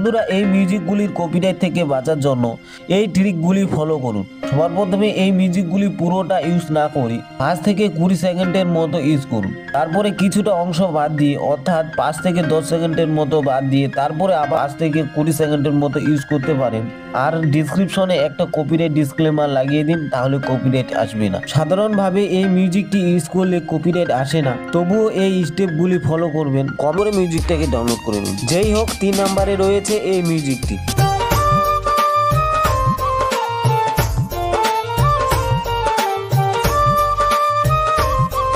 বন্ধুরা এই মিউজিকগুলির কপিরাইট থেকে বাঁচার জন্য এই ট্রিকগুলি ফলো করুন। সবার প্রথমে এই মিউজিকগুলি পুরোটা ইউজ না করি 5 থেকে 20 সেকেন্ডের মতো ইউজ করুন। তারপরে কিছুটা অংশ বাদ দিয়ে অর্থাৎ 5 থেকে 10 সেকেন্ডের মতো বাদ দিয়ে তারপরে আবার 5 থেকে 20 সেকেন্ডের মতো ইউজ করতে পারেন। আর ডিসক্রিপশনে একটা কপিরাইট ডিসক্লেমার লাগিয়ে দিন, তাহলে কপিরাইট আসবে না। সাধারণভাবে এই মিউজিকটি ইউজ করলে কপিরাইট আসে না, তবুও এই স্টেপগুলি ফলো করবেন। কমরে মিউজিকটাকে ডাউনলোড করে নিন। যেই হোক 3 নম্বরে রয়েছে এই মিউজিকটি।